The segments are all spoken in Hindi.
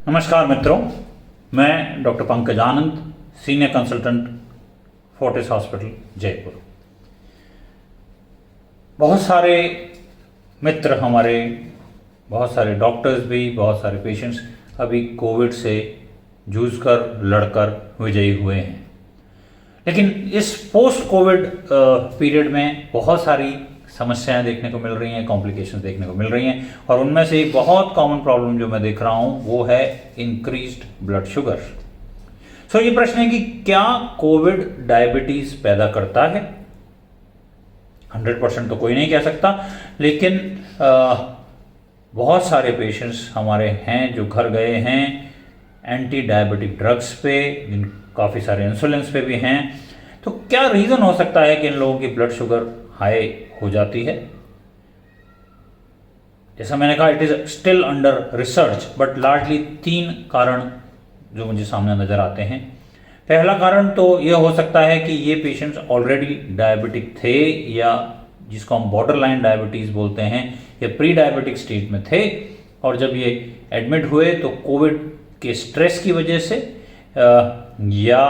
नमस्कार मित्रों, मैं doctor Pankaj Anand, senior consultant Fortis hospital Jaipur. बहुत सारे मित्र हमारे, बहुत सारे डॉक्टर्स भी, बहुत सारे पेशेंट्स अभी कोविड से जूझकर लड़कर विजयी हुए हैं। लेकिन इस पोस्ट कोविड पीरियड में बहुत सारी समस्याएं देखने को मिल रही हैं, कॉम्प्लिकेशंस देखने को मिल रही हैं, और उनमें से एक बहुत कॉमन प्रॉब्लम जो मैं देख रहा हूं वो है इंक्रीज्ड ब्लड शुगर। सो ये प्रश्न है कि क्या कोविड डायबिटीज पैदा करता है? 100% तो कोई नहीं कह सकता, लेकिन बहुत सारे पेशेंट्स हमारे हैं जो घर गए हैं एंटी डायबिटिक ड्रग्स पे, काफ़ी सारे इंसुलिन पे भी हैं। तो क्या रीज़न हो सकता है कि इन लोगों की ब्लड शुगर हाई हो जाती है? जैसा मैंने कहा, it is still under research, but largely 3 कारण जो मुझे सामने नजर आते हैं। पहला कारण तो यह हो सकता है कि ये पेशेंट्स ऑलरेडी डायबिटिक थे, या जिसको हम बॉर्डर लाइन डायबिटीज बोलते हैं, या प्री डायबिटिक स्टेज में थे, और जब ये एडमिट हुए तो कोविड के स्ट्रेस की वजह से या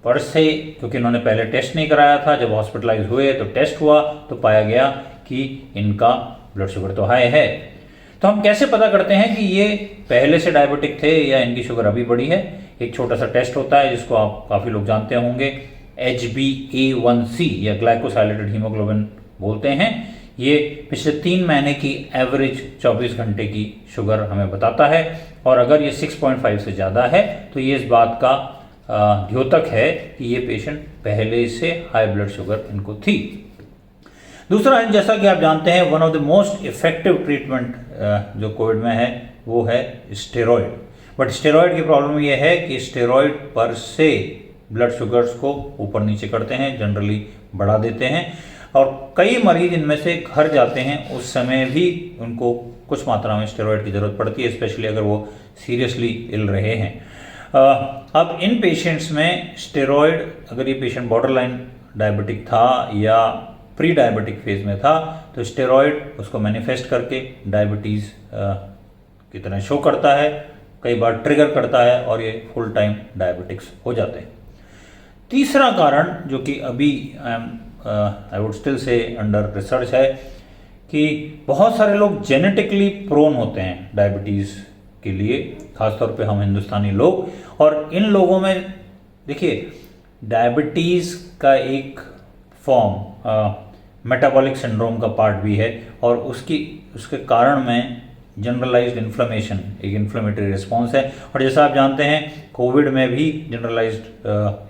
पर से, क्योंकि इन्होंने पहले टेस्ट नहीं कराया था, जब हॉस्पिटलाइज हुए तो टेस्ट हुआ तो पाया गया कि इनका ब्लड शुगर तो हाई है। तो हम कैसे पता करते हैं कि ये पहले से डायबिटिक थे या इनकी शुगर अभी बढ़ी है? एक छोटा सा टेस्ट होता है जिसको आप काफ़ी लोग जानते होंगे, HbA1c या ग्लाइकोसाइलेटेड हीमोग्लोबिन बोलते हैं। ये पिछले 3 महीने की एवरेज 24 घंटे की शुगर हमें बताता है, और अगर ये 6.5 से ज़्यादा है तो ये इस बात का द्योतक है कि ये पेशेंट पहले से हाई ब्लड शुगर इनको थी। दूसरा, जैसा कि आप जानते हैं, one of the most effective treatment जो कोविड में है वो है स्टेरॉयड। बट स्टेरॉयड की प्रॉब्लम ये है कि स्टेरॉयड पर से ब्लड शुगर्स को ऊपर नीचे करते हैं, जनरली बढ़ा देते हैं, और कई मरीज इनमें से घर जाते हैं उस समय भी उनको कुछ मात्रा में स्टेरॉयड की ज़रूरत पड़ती है, स्पेशली अगर वो सीरियसली इल रहे हैं। अब इन पेशेंट्स में स्टेरॉयड, अगर ये पेशेंट बॉर्डर लाइन डायबिटिक था या प्री डायबिटिक फेज में था, तो स्टेरॉयड उसको मैनिफेस्ट करके डायबिटीज़ की तरह शो करता है, कई बार ट्रिगर करता है, और ये फुल टाइम डायबिटिक्स हो जाते हैं। तीसरा कारण, जो कि अभी I would still say under research है, कि बहुत सारे लोग जेनेटिकली प्रोन होते हैं डायबिटीज़ के लिए, खासतौर पे हम हिंदुस्तानी लोग। और इन लोगों में देखिए, डायबिटीज़ का एक फॉर्म मेटाबॉलिक सिंड्रोम का पार्ट भी है, और उसके कारण में जनरलाइज्ड इन्फ्लेमेशन, एक इन्फ्लेमेटरी रिस्पॉन्स है। और जैसा आप जानते हैं, कोविड में भी जनरलाइज्ड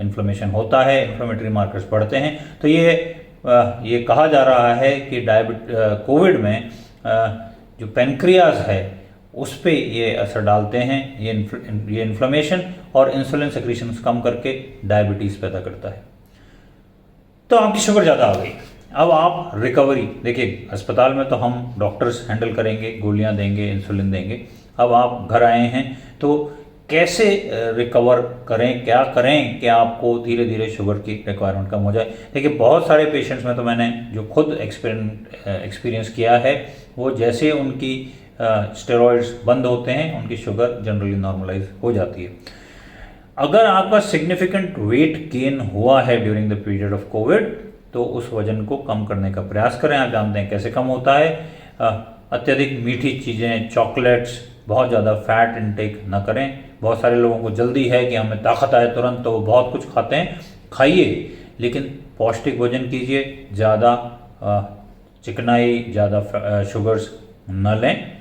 इन्फ्लेमेशन होता है, इन्फ्लेमेटरी मार्कर्स बढ़ते हैं। तो ये कहा जा रहा है कि कोविड में जो पेनक्रियाज है उस पे ये असर डालते हैं, ये इन्फ्लेमेशन, और इंसुलिन सेक्रेशन कम करके डायबिटीज़ पैदा करता है। तो आपकी शुगर ज़्यादा आ गई, अब आप रिकवरी, देखिए अस्पताल में तो हम डॉक्टर्स हैंडल करेंगे, गोलियां देंगे, इंसुलिन देंगे। अब आप घर आए हैं तो कैसे रिकवर करें, क्या करें कि आपको धीरे धीरे शुगर की रिक्वायरमेंट कम हो जाए? देखिए, बहुत सारे पेशेंट्स में तो मैंने जो खुद एक्सपीरियंस किया है, वो जैसे उनकी स्टेरॉइड्स बंद होते हैं, उनकी शुगर जनरली नॉर्मलाइज हो जाती है। अगर आपका सिग्निफिकेंट वेट गेन हुआ है during the period of Covid, तो उस वजन को कम करने का प्रयास करें। आप जानते हैं कैसे कम होता है, अत्यधिक मीठी चीज़ें, चॉकलेट्स, बहुत ज़्यादा फैट इनटेक ना करें। बहुत सारे लोगों को जल्दी है कि हमें ताकत आए तुरंत, तो वो बहुत कुछ खाते हैं, खाइए, लेकिन पौष्टिक भोजन कीजिए, ज़्यादा चिकनाई, ज़्यादा शुगर्स न लें।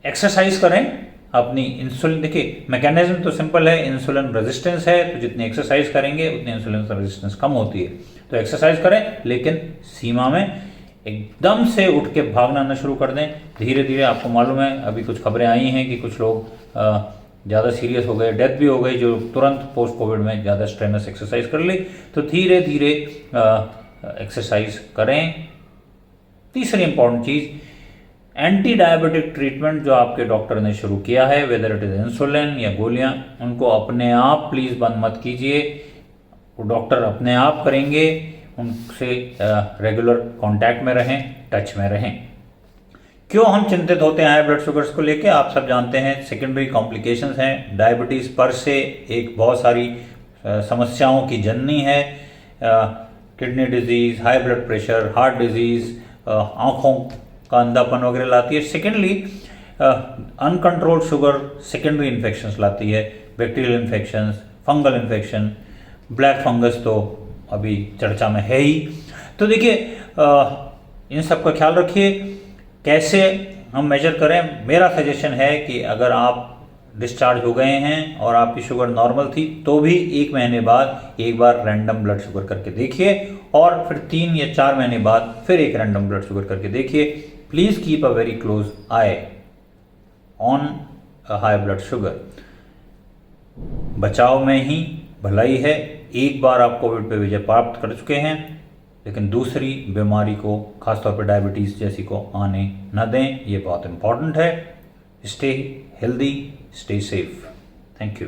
एक्सरसाइज करें, अपनी इंसुलिन, देखिए मैकेनिज्म तो सिंपल है, इंसुलिन रेजिस्टेंस है, तो जितनी एक्सरसाइज करेंगे उतनी इंसुलिन रेजिस्टेंस कम होती है। तो एक्सरसाइज करें, लेकिन सीमा में। एकदम से उठ के भागना न शुरू कर दें, धीरे धीरे। आपको मालूम है, अभी कुछ खबरें आई हैं कि कुछ लोग ज़्यादा सीरियस हो गए, डेथ भी हो गई, जो तुरंत पोस्ट कोविड में ज़्यादा स्ट्रेनस एक्सरसाइज कर ली। तो धीरे धीरे एक्सरसाइज करें। तीसरी इंपॉर्टेंट चीज़, एंटी डायबिटिक ट्रीटमेंट जो आपके डॉक्टर ने शुरू किया है, वेदर इट इज इंसुलिन या गोलियां, उनको अपने आप प्लीज़ बंद मत कीजिए। वो डॉक्टर अपने आप करेंगे, उनसे रेगुलर कांटेक्ट में रहें, टच में रहें। क्यों हम चिंतित होते हैं हाई ब्लड शुगर्स को लेके? आप सब जानते हैं सेकेंडरी कॉम्प्लिकेशंस हैं। डायबिटीज़ पर से एक बहुत सारी समस्याओं की जननी है। Kidney disease, high blood pressure, heart disease, आँखों का अंधापन वगैरह लाती है। Secondly uncontrolled sugar secondary infections लाती है, bacterial infections, fungal infection, black fungus तो अभी चर्चा में है ही। तो देखिए इन सब का ख्याल रखिए। कैसे हम मेजर करें? मेरा सजेशन है कि अगर आप डिस्चार्ज हो गए हैं और आपकी शुगर नॉर्मल थी तो भी 1 महीने बाद एक बार रैंडम ब्लड शुगर करके देखिए, और फिर 3 या 4 महीने बाद फिर एक रैंडम ब्लड शुगर करके देखिए। Please keep a very close I on high blood sugar. बचाव में ही भलाई है। एक बार आप कोविड पे विजय प्राप्त कर चुके हैं, लेकिन दूसरी बीमारी को, खासतौर पर डायबिटीज़ जैसी को आने न दें। ये बहुत इंपॉर्टेंट है। Stay healthy, stay safe. Thank you.